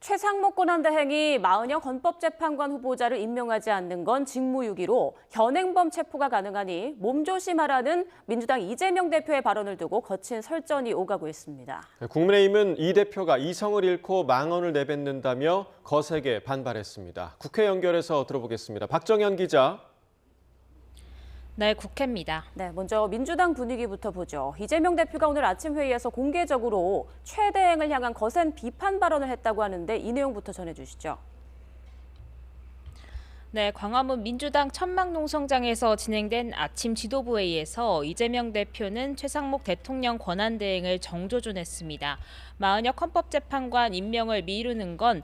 최상목 권한대행이 마은영 헌법재판관 후보자를 임명하지 않는 건 직무유기로 현행범 체포가 가능하니 몸조심하라는 민주당 이재명 대표의 발언을 두고 거친 설전이 오가고 있습니다. 국민의힘은 이 대표가 이성을 잃고 망언을 내뱉는다며 거세게 반발했습니다. 국회 연결해서 들어보겠습니다. 박정현 기자. 네, 국회입니다. 네, 먼저 민주당 분위기부터 보죠. 이재명 대표가 오늘 아침 회의에서 공개적으로 최 대행을 향한 거센 비판 발언을 했다고 하는데 이 내용부터 전해주시죠. 네, 광화문 민주당 천막농성장에서 진행된 아침 지도부 회의에서 이재명 대표는 최상목 대통령 권한대행을 정조준했습니다. 마은혁 헌법재판관 임명을 미루는 건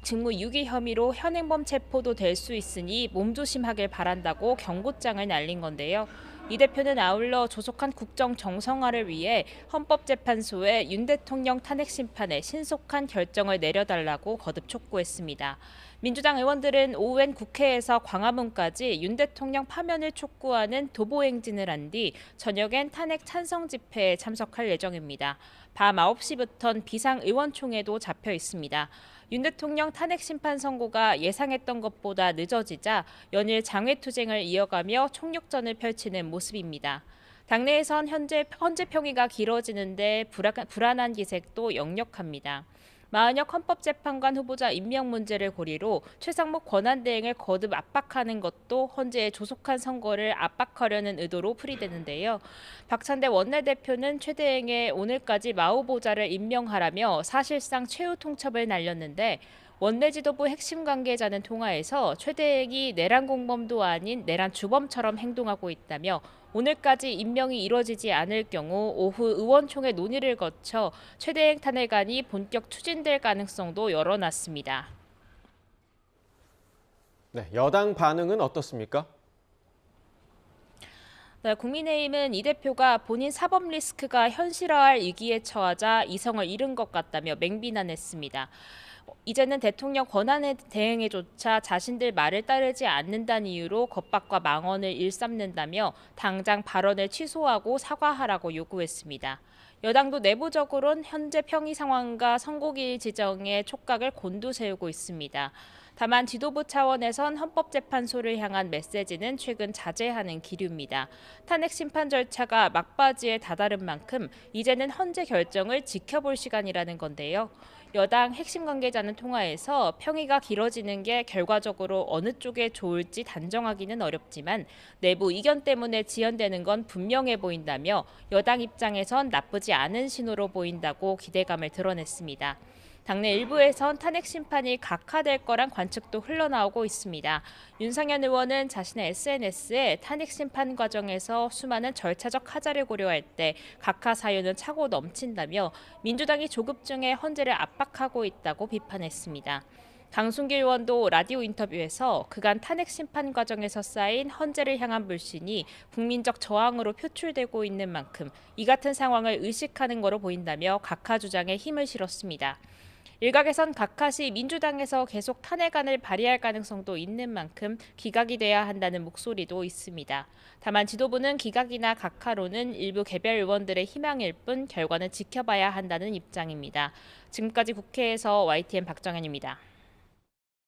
직무유기 혐의로 현행범 체포도 될 수 있으니 몸조심하길 바란다고 경고장을 날린 건데요. 이 대표는 아울러 조속한 국정 정상화를 위해 헌법재판소에 윤 대통령 탄핵 심판에 신속한 결정을 내려달라고 거듭 촉구했습니다. 민주당 의원들은 오후엔 국회에서 광화문까지 윤 대통령 파면을 촉구하는 도보행진을 한 뒤 저녁엔 탄핵 찬성 집회에 참석할 예정입니다. 밤 9시부터는 비상의원총회도 잡혀 있습니다. 윤 대통령 탄핵 심판 선고가 예상했던 것보다 늦어지자 연일 장외투쟁을 이어가며 총력전을 펼치는 모습입니다. 당내에선 현재 평의가 길어지는데 불안한 기색도 역력합니다. 마은혁 헌법재판관 후보자 임명 문제를 고리로 최상목 권한대행을 거듭 압박하는 것도 헌재의 조속한 선거를 압박하려는 의도로 풀이되는데요. 박찬대 원내대표는 최 대행에 오늘까지 마 후보자를 임명하라며 사실상 최후 통첩을 날렸는데 원내 지도부 핵심 관계자는 통화에서 최 대행이 내란 공범도 아닌 내란 주범처럼 행동하고 있다며 오늘까지 임명이 이뤄지지 않을 경우 오후 의원총회 논의를 거쳐 최 대행 탄핵안이 본격 추진될 가능성도 열어놨습니다. 네, 여당 반응은 어떻습니까? 네, 국민의힘은 이 대표가 본인 사법 리스크가 현실화할 위기에 처하자 이성을 잃은 것 같다며 맹비난했습니다. 이제는 대통령 권한에 대행에조차 자신들 말을 따르지 않는다는 이유로 겁박과 망언을 일삼는다며 당장 발언을 취소하고 사과하라고 요구했습니다. 여당도 내부적으로는 현재 평의 상황과 선고기일 지정에 촉각을 곤두세우고 있습니다. 다만 지도부 차원에선 헌법재판소를 향한 메시지는 최근 자제하는 기류입니다. 탄핵 심판 절차가 막바지에 다다른 만큼 이제는 헌재 결정을 지켜볼 시간이라는 건데요. 여당 핵심 관계자는 통화에서 평의가 길어지는 게 결과적으로 어느 쪽에 좋을지 단정하기는 어렵지만 내부 이견 때문에 지연되는 건 분명해 보인다며 여당 입장에선 나쁘지 않은 신호로 보인다고 기대감을 드러냈습니다. 당내 일부에선 탄핵 심판이 각하될 거란 관측도 흘러나오고 있습니다. 윤상현 의원은 자신의 SNS에 탄핵 심판 과정에서 수많은 절차적 하자를 고려할 때 각하 사유는 차고 넘친다며 민주당이 조급증에 헌재를 압박하고 있다고 비판했습니다. 강순길 의원도 라디오 인터뷰에서 그간 탄핵 심판 과정에서 쌓인 헌재를 향한 불신이 국민적 저항으로 표출되고 있는 만큼 이 같은 상황을 의식하는 거로 보인다며 각하 주장에 힘을 실었습니다. 일각에선 각하시 민주당에서 계속 탄핵안을 발의할 가능성도 있는 만큼 기각이 돼야 한다는 목소리도 있습니다. 다만 지도부는 기각이나 각하로는 일부 개별 의원들의 희망일 뿐 결과는 지켜봐야 한다는 입장입니다. 지금까지 국회에서 YTN 박정현입니다.